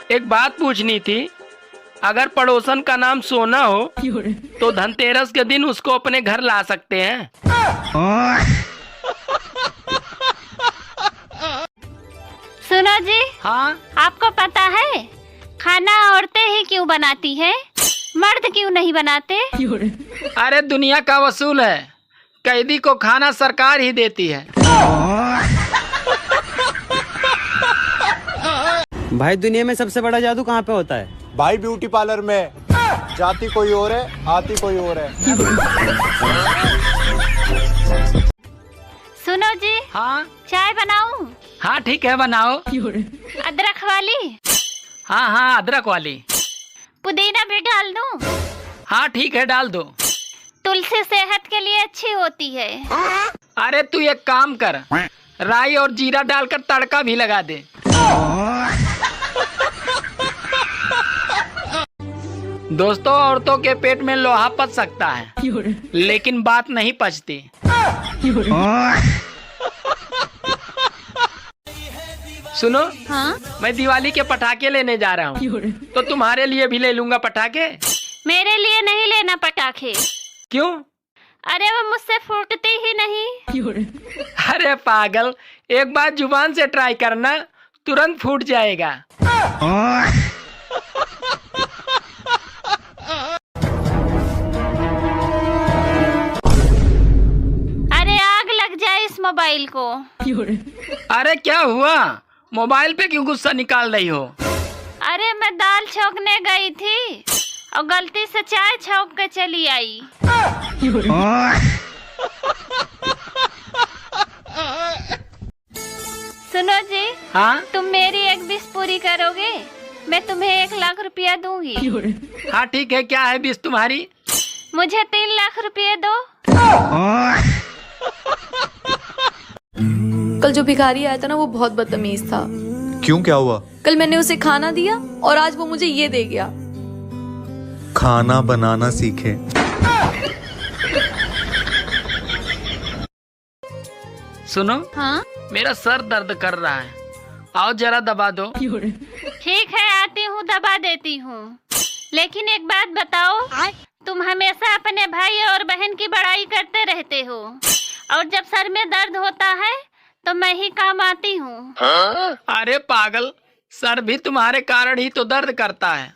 एक बात पूछनी थी। अगर पड़ोसन का नाम सोना हो तो धनतेरस के दिन उसको अपने घर ला सकते हैं? सुनो जी। हाँ। आपको पता है खाना औरतें ही क्यों बनाती है, मर्द क्यों नहीं बनाते? अरे दुनिया का वसूल है, कैदी को खाना सरकार ही देती है। भाई दुनिया में सबसे बड़ा जादू कहाँ पे होता है? भाई ब्यूटी पार्लर में। जाती कोई और है, आती कोई और है। सुनो जी। हाँ। चाय बनाऊं? हाँ ठीक है, बनाओ। अदरक वाली? हाँ हाँ अदरक वाली। पुदीना भी डाल दूं? हाँ ठीक है, डाल दो। तुलसी सेहत के लिए अच्छी होती है। अरे तू एक काम कर, राई और जीरा डालकर तड़का भी लगा दे। दोस्तों, औरतों के पेट में लोहा पच सकता है लेकिन बात नहीं पचती। सुनो। हाँ? मैं दिवाली के पटाखे लेने जा रहा हूँ, तो तुम्हारे लिए भी ले लूंगा पटाखे। मेरे लिए नहीं लेना पटाखे। क्यों? अरे वो मुझसे फूटती ही नहीं। अरे पागल, एक बार जुबान से ट्राई करना, तुरंत फूट जाएगा। अरे आग लग जाए इस मोबाइल को। अरे क्या हुआ? मोबाइल पे क्यों गुस्सा निकाल रही हो? अरे मैं दाल छौंकने गई थी और गलती से चाय छौंक के चली आई। सुनो जी। हाँ? तुम मेरी एक विश पूरी करोगे, मैं तुम्हें 1 लाख रुपया दूंगी। हाँ ठीक है, क्या है विश तुम्हारी? मुझे 3 लाख रुपये दो। कल जो भिखारी आया था ना, वो बहुत बदतमीज था। क्यों, क्या हुआ? कल मैंने उसे खाना दिया और आज वो मुझे ये दे गया। खाना बनाना सीखे। सुनो। हाँ? मेरा सर दर्द कर रहा है, आओ जरा दबा दो। ठीक है, आती हूँ, दबा देती हूँ। लेकिन एक बात बताओ, तुम हमेशा अपने भाई और बहन की बड़ाई करते रहते हो, और जब सर में दर्द होता है तो मैं ही काम आती हूँ। अरे पागल, सर भी तुम्हारे कारण ही तो दर्द करता है।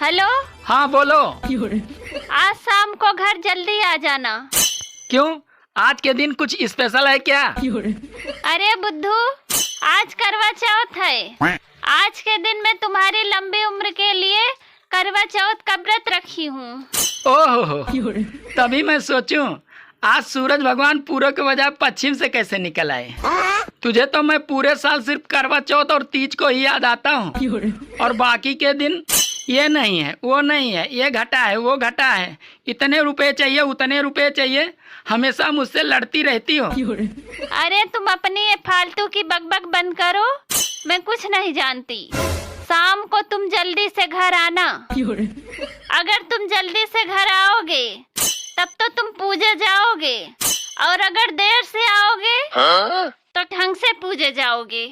हेलो। हाँ बोलो। आज शाम को घर जल्दी आ जाना। क्यों, आज के दिन कुछ स्पेशल है क्या? अरे बुद्धू, आज करवा चौथ है। आज के दिन मैं तुम्हारी लंबी उम्र के लिए करवा चौथ का व्रत रखी हूँ। ओहो, तभी मैं सोचूं आज सूरज भगवान पूरब के बजाय पश्चिम से कैसे निकल आए। तुझे तो मैं पूरे साल सिर्फ करवा चौथ और तीज को ही याद आता हूँ, और बाकी के दिन ये नहीं है, वो नहीं है, ये घटा है, वो घटा है, इतने रुपए चाहिए, उतने रुपए चाहिए, हमेशा मुझसे लड़ती रहती हो। अरे तुम अपनी ये फालतू की बकबक बंद करो, मैं कुछ नहीं जानती। शाम को तुम जल्दी से घर आना। अगर तुम जल्दी से घर आओगे तब तो तुम पूजे जाओगे, और अगर देर से आओगे तो ढंग से पूजे जाओगे।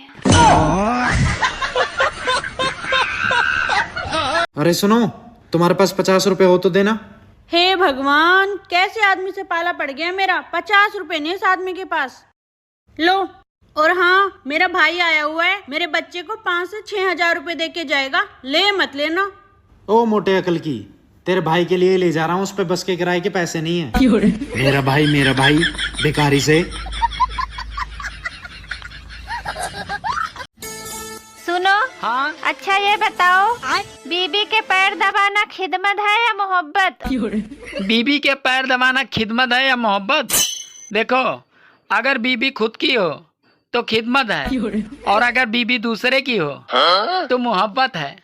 अरे सुनो, तुम्हारे पास 50 रुपए हो तो देना। हे भगवान, कैसे आदमी से पाला पड़ गया मेरा। 50 रुपए नहीं इस आदमी के पास। लो। और हाँ, मेरा भाई आया हुआ है, मेरे बच्चे को 5 से 6 हजार रुपए दे के जाएगा, ले मत लेना। ओ मोटे अकल की, तेरे भाई के लिए ले जा रहा हूँ, उस पे बस के किराए के पैसे नहीं है। मेरा भाई भिखारी से। सुनो। हाँ? अच्छा ये बताओ, बीबी के पैर दबाना खिदमत है या मोहब्बत? बीबी के पैर दबाना खिदमत है या मोहब्बत? देखो, अगर बीबी खुद की हो तो खिदमत है, और अगर बीबी दूसरे की हो तो मोहब्बत है।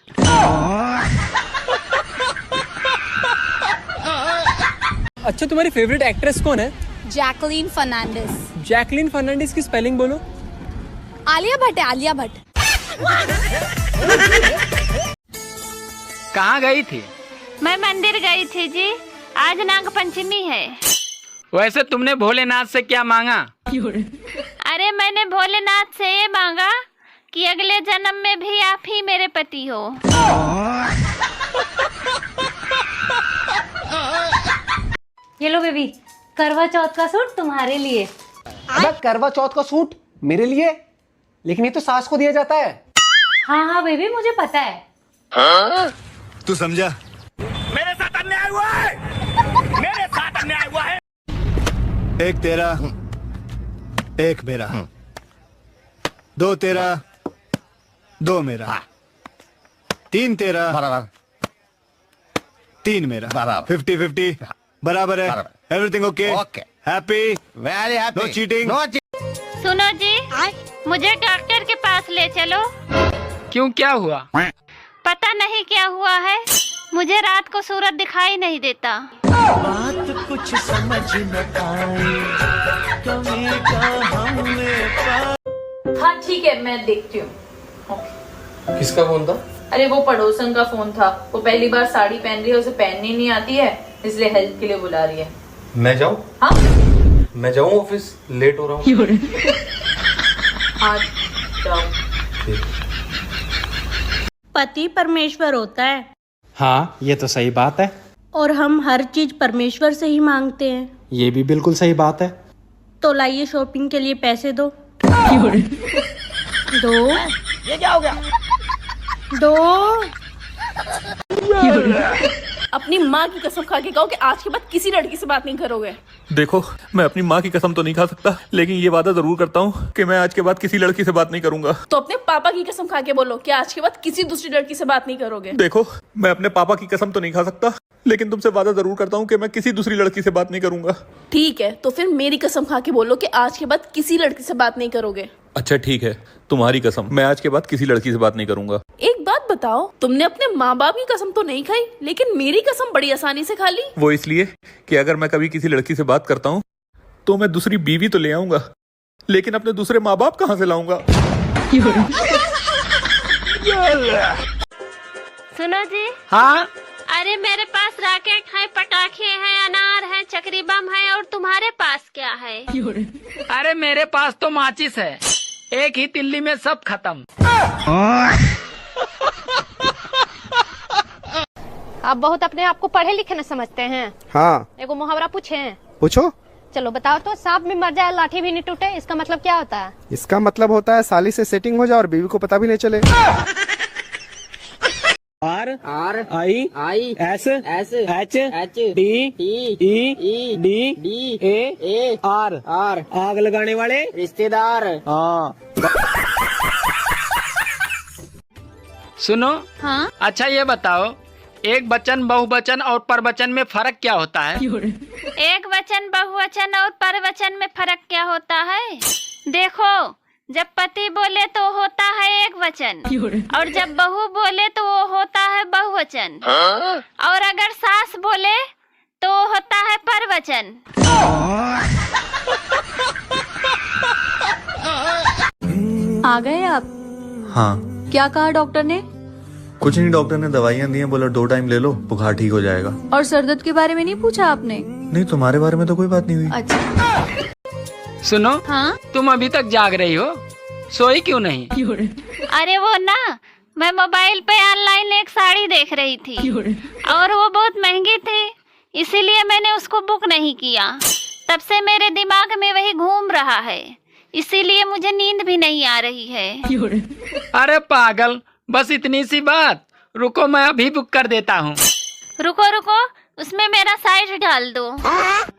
अच्छा, तुम्हारी फेवरेट एक्ट्रेस कौन है? जैकलीन फर्नांडिस। जैकलीन फर्नांडिस की स्पेलिंग बोलो। आलिया भट्ट है, आलिया भट्ट। कहाँ गई थी? मैं मंदिर गई थी जी, आज नाग पंचमी है। वैसे तुमने भोलेनाथ से क्या मांगा? अरे मैंने भोलेनाथ से ये मांगा कि अगले जन्म में भी आप ही मेरे पति हो। ये लो बेबी, करवा चौथ का सूट तुम्हारे लिए। अब करवा चौथ का सूट मेरे लिए? लेकिन ये तो सास को दिया जाता है। हाँ हाँ बेबी, मुझे पता है। तू समझा? मेरे साथ अन्याय हुआ है, मेरे साथ अन्याय हुआ है। एक तेरा, एक मेरा, दो तेरा, दो मेरा, तीन तेरा, तीन मेरा, 50-50 बराबर है। Everything okay? Happy? Very happy. No cheating? सुनो जी, मुझे डॉक्टर के पास ले चलो। क्यों, क्या हुआ? पता नहीं क्या हुआ है, मुझे रात को सूरज दिखाई नहीं देता। बात कुछ समझ न आई, कमी का हमने। हाँ ठीक है, मैं देखती हूँ। किसका फोन था? अरे वो पड़ोसन का फोन था। वो पहली बार साड़ी पहन रही है, उसे पहननी नहीं आती है, इसलिए हेल्प के लिए बुला रही है। मैं जाऊँ? हाँ मैं जाऊँ ऑफिस, लेट हो रहा हूँ। हाँ जाओ। पति परमेश्वर होता है। हाँ ये तो सही बात है। और हम हर चीज परमेश्वर से ही मांगते हैं। ये भी बिल्कुल सही बात है। तो लाइए शॉपिंग के लिए पैसे दो। दो। ये क्या हो गया? दो। अपनी माँ की कसम खा के कहो कि आज के बाद किसी लड़की से बात नहीं करोगे। देखो, मैं अपनी माँ की कसम तो नहीं खा सकता, लेकिन ये वादा जरूर करता हूँ कि मैं आज के बाद किसी लड़की से बात नहीं करूंगा। तो अपने पापा की कसम खा के बोलो कि आज के बाद किसी दूसरी लड़की से बात नहीं करोगे। देखो, मैं अपने पापा की कसम तो नहीं खा सकता, लेकिन तुमसे वादा जरूर करता हूँ कि मैं किसी दूसरी लड़की से बात नहीं करूंगा। ठीक है, तो फिर मेरी कसम खा के बोलो कि आज के बाद किसी लड़की से बात नहीं करोगे। अच्छा ठीक है, तुम्हारी कसम, मैं आज के बाद किसी लड़की से बात नहीं करूंगा। एक बात बताओ, तुमने अपने माँ बाप की कसम तो नहीं खाई, लेकिन मेरी कसम बड़ी आसानी से खा ली। वो इसलिए कि अगर मैं कभी किसी लड़की से बात करता हूँ तो मैं दूसरी बीवी तो ले आऊंगा, लेकिन अपने दूसरे माँ बाप कहाँ से लाऊंगा? सुनो जी। हाँ? अरे मेरे पास रॉकेट है, पटाखे हैं, अनार है, चक्री बम है, और तुम्हारे पास क्या है? अरे मेरे पास तो माचिस है, एक ही तिल्ली में सब खत्म। आप बहुत अपने आप को पढ़े लिखे न समझते हैं। हाँ एगो मुहावरा पूछे? पूछो। चलो बताओ तो, सांप भी मर जाए लाठी भी नहीं टूटे, इसका मतलब क्या होता है? इसका मतलब होता है साली से सेटिंग हो जाए और बीवी को पता भी नहीं चले। Are I S H D A R आग लगाने वाले रिश्तेदार। हाँ सुनो। हाँ? अच्छा ये बताओ, एक वचन, बहुवचन और परवचन में फर्क क्या होता है? एक वचन, बहुवचन और परवचन में फर्क क्या होता है? देखो, जब पति बोले तो होता है एक वचन, और जब बहू बोले तो वो होता है बहुवचन, और अगर सास बोले तो होता है परवचन। आ गए आप? हाँ। क्या कहा डॉक्टर ने? कुछ नहीं, डॉक्टर ने दवाइयाँ दी हैं, बोला 2 टाइम ले लो, बुखार ठीक हो जाएगा। और सर दर्द के बारे में नहीं पूछा आपने? नहीं, तुम्हारे बारे में तो कोई बात नहीं हुई। अच्छा। सुनो। हाँ? तुम अभी तक जाग रही हो, सोई क्यों नहीं? अरे वो ना, मैं मोबाइल पे ऑनलाइन एक साड़ी देख रही थी, और वो बहुत महंगी थी, इसीलिए मैंने उसको बुक नहीं किया। तब से मेरे दिमाग में वही घूम रहा है, इसीलिए मुझे नींद भी नहीं आ रही है। अरे पागल, बस इतनी सी बात। रुको, मैं अभी बुक कर देता हूँ। रुको रुको, उसमें मेरा साइड डाल दो।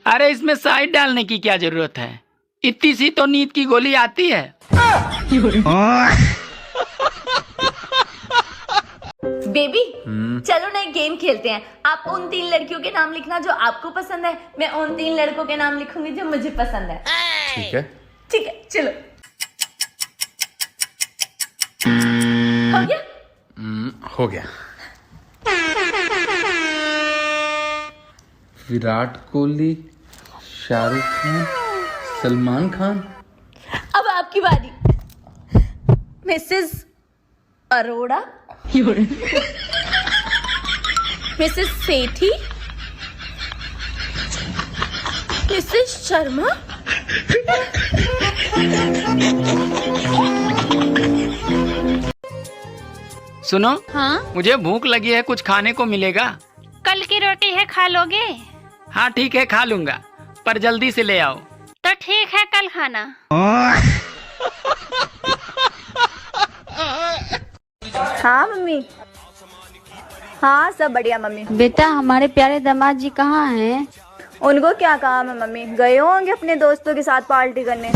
अरे इसमें साइड डालने की क्या जरूरत है, इतनी सी तो नींद की गोली आती है। बेबी चलो ना एक गेम खेलते हैं। आप उन 3 लड़कियों के नाम लिखना जो आपको पसंद है, मैं उन 3 लड़कों के नाम लिखूंगी जो मुझे पसंद है। ठीक है। ठीक है, चलो। हो गया? हो गया। विराट कोहली, शाहरुख खान, सलमान खान। अब आपकी बारी। मिसेस अरोड़ा, मिसेस सेठी, मिसेस शर्मा? सुनो, हाँ? मुझे भूख लगी है, कुछ खाने को मिलेगा? कल की रोटी है, खा लोगे? हाँ ठीक है, खा लूंगा, पर जल्दी से ले आओ। तो ठीक है, कल खाना। हाँ मम्मी। हाँ सब बढ़िया मम्मी। बेटा हमारे प्यारे दामाद जी कहाँ हैं? उनको क्या काम है मम्मी, गए होंगे अपने दोस्तों के साथ पार्टी करने।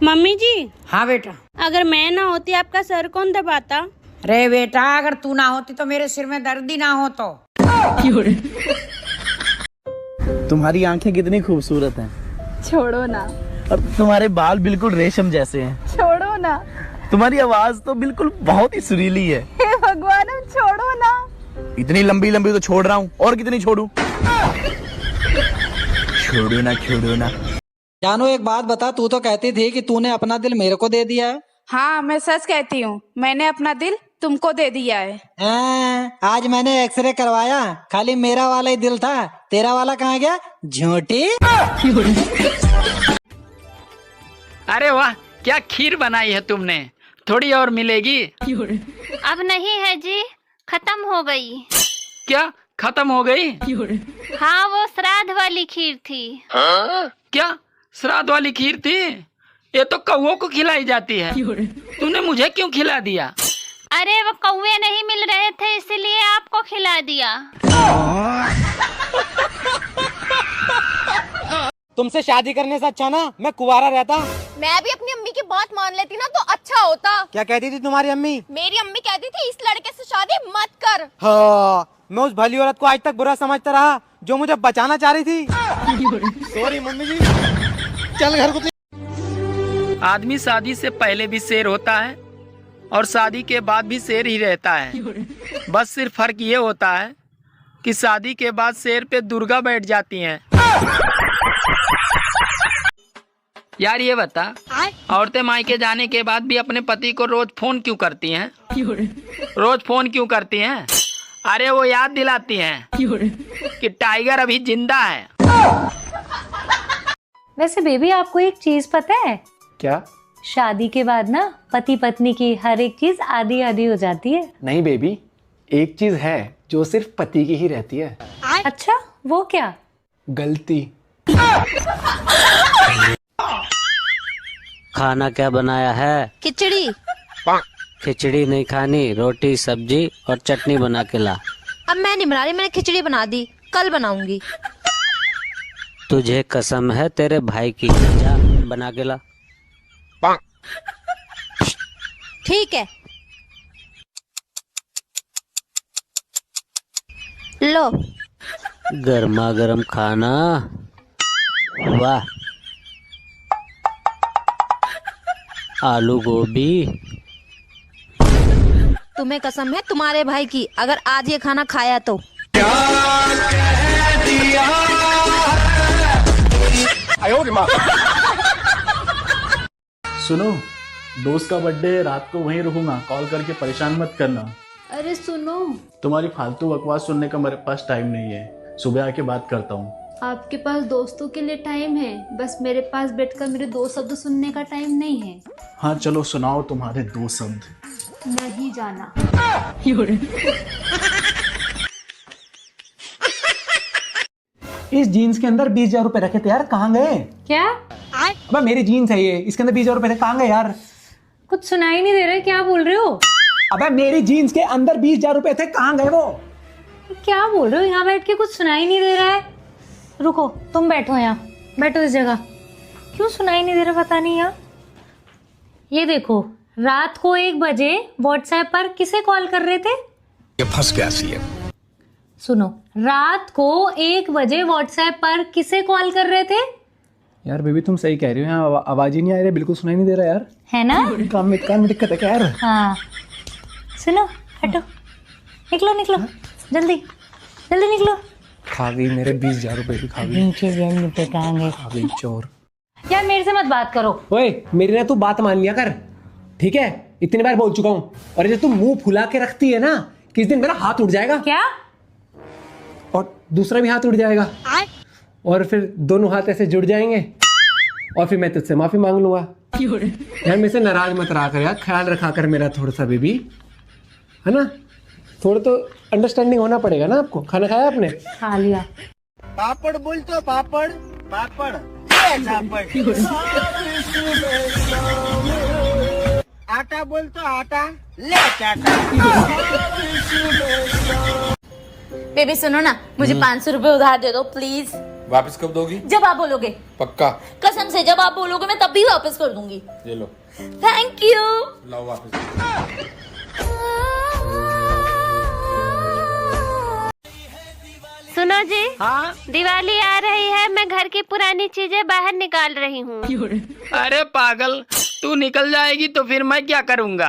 मम्मी जी। हाँ बेटा। अगर मैं ना होती आपका सर कौन दबाता? अरे बेटा, अगर तू ना होती तो मेरे सिर में दर्द ही ना हो तो। तुम्हारी आंखें कितनी खूबसूरत हैं। छोड़ो ना। और तुम्हारे बाल बिल्कुल रेशम जैसे हैं। छोड़ो ना। तुम्हारी आवाज तो बिल्कुल बहुत ही सुरीली है। हे भगवान, छोड़ो ना। इतनी लंबी लंबी तो छोड़ रहा हूँ, और कितनी छोड़ूं? छोड़ो ना, छोड़ो ना। जानो एक बात बता, तू तो कहती थी कि तूने अपना दिल मेरे को दे दिया है। हाँ मैं सच कहती हूँ, मैंने अपना दिल तुमको दे दिया है। आज मैंने एक्सरे करवाया, खाली मेरा वाला ही दिल था, तेरा वाला कहाँ गया? झूठी। अरे वाह, क्या खीर बनाई है तुमने, थोड़ी और मिलेगी? अब नहीं है जी, खत्म हो गई। क्या खत्म हो गई? हाँ, वो श्राद्ध वाली खीर थी। क्या श्राद्ध वाली खीर थी? ये तो कौओं को खिलाई जाती है, तूने मुझे क्यों खिला दिया? अरे वो कौवे नहीं मिल रहे थे, इसलिए आपको खिला दिया। तुमसे शादी करने से अच्छा ना मैं कुंवारा रहता। मैं भी अपनी अम्मी की बात मान लेती ना तो अच्छा होता। क्या कहती थी तुम्हारी अम्मी? मेरी अम्मी कहती थी इस लड़के से शादी मत कर। हाँ, मैं उस भली औरत को आज तक बुरा समझता रहा जो मुझे बचाना चाह रही थी। सॉरी मम्मी जी, चल घर को। आदमी शादी से पहले भी शेर होता है और शादी के बाद भी शेर ही रहता है। बस सिर्फ फर्क ये होता है कि शादी के बाद शेर पे दुर्गा बैठ जाती हैं। यार ये बता, औरतें मायके जाने के बाद भी अपने पति को रोज फोन क्यों करती हैं? रोज फोन क्यों करती हैं? अरे वो याद दिलाती हैं कि टाइगर अभी जिंदा है। वैसे बेबी, आपको एक चीज पता है क्या? शादी के बाद ना पति पत्नी की हर एक चीज आधी आधी हो जाती है। नहीं बेबी, एक चीज है जो सिर्फ पति की ही रहती है। अच्छा, वो क्या? गलती। खाना क्या बनाया है? खिचड़ी। खिचड़ी नहीं खानी, रोटी सब्जी और चटनी बना के ला। अब मैं नहीं बना रही, मैंने खिचड़ी बना दी, कल बनाऊंगी। तुझे कसम है तेरे भाई की, जा बना के ला। ठीक है, लो। गर्मा गर्म खाना, वाह। आलू गोभी। तुम्हें कसम है तुम्हारे भाई की, अगर आज ये खाना खाया तो। सुनो, दोस्त का बर्थडे है, रात को वहीं रुकूंगा, कॉल करके परेशान मत करना। अरे सुनो, तुम्हारी फालतू बकवास सुनने का मेरे पास टाइम नहीं है, सुबह आके बात करता हूँ। आपके पास दोस्तों के लिए टाइम है, बस मेरे पास बैठकर मेरे 2 शब्द सुनने का टाइम नहीं है। हाँ चलो सुनाओ तुम्हारे 2 शब्द। नहीं जाना। इस जीन्स के अंदर 20,000 रुपए रखे थे यार, कहाँ गए? क्या? अबे मेरी जीन्स है ये, इसके अंदर 20,000 रुपए थे, कहाँ गए यार? कुछ सुनाई नहीं दे रहा है, क्या बोल रहे हो? अबे मेरी जीन्स के अंदर 20,000 रुपए थे, कहाँ गए वो? क्या बोल रहे हो? यहाँ बैठ के कुछ सुनाई नहीं दे रहा है। रुको, तुम बैठो यहाँ, बैठो इस जगह। क्यों सुनाई नहीं दे रहा पता नहीं यार। ये देखो, रात को 1 बजे व्हाट्सएप पर किसे कॉल कर रहे थे? ये फंस गया सीएम। सुनो, रात को 1 बजे व्हाट्सएप पर किसे कॉल कर रहे थे? यार बेबी तुम सही कह रही हो, यहाँ आवाज ही नहीं आ रही, बिल्कुल सुनाई नहीं दे रहा यार। है ना? कान में दिक्कत है क्या यार? हाँ, सुनो, हटो, निकलो निकलो, जल्दी जल्दी निकलो। खा गई मेरे 20,000 रुपए भी खा गई। रुपए कहाँ गए? खा गई चोर। यार मेरे से मत बात करो। ओए, मेरी ना तू बात मान लिया कर, ठीक है? इतनी बार बोल चुका हूँ। और ये तुम मुंह फुला के रखती है ना, किस दिन मेरा हाथ उठ जाएगा। क्या? और दूसरा भी हाथ उठ जाएगा और फिर दोनों हाथ ऐसे जुड़ जाएंगे और फिर मैं तुझसे माफी मांग लूंगा। यार मेरे से नाराज मत रहा कर यार, ख्याल रखा कर मेरा थोड़ा सा बेबी, है ना। थोड़ा तो अंडरस्टैंडिंग होना पड़ेगा ना आपको। खाना खाया आपने? खा लिया। पापड़ बोल तो पापड़ पापड़ ले झापड़। आटा बोल तो आटा ले चाटा। बेबी सुनो ना, मुझे 500 रुपए उधार दे दो प्लीज। वापस कब दोगी? जब आप बोलोगे। पक्का? कसम से जब आप बोलोगे मैं तब भी वापस कर दूंगी। ये लो। Thank you. लाओ वापस। सुनो जी। हाँ? दिवाली आ रही है, मैं घर की पुरानी चीजें बाहर निकाल रही हूँ। अरे पागल, तू निकल जाएगी तो फिर मैं क्या करूँगा?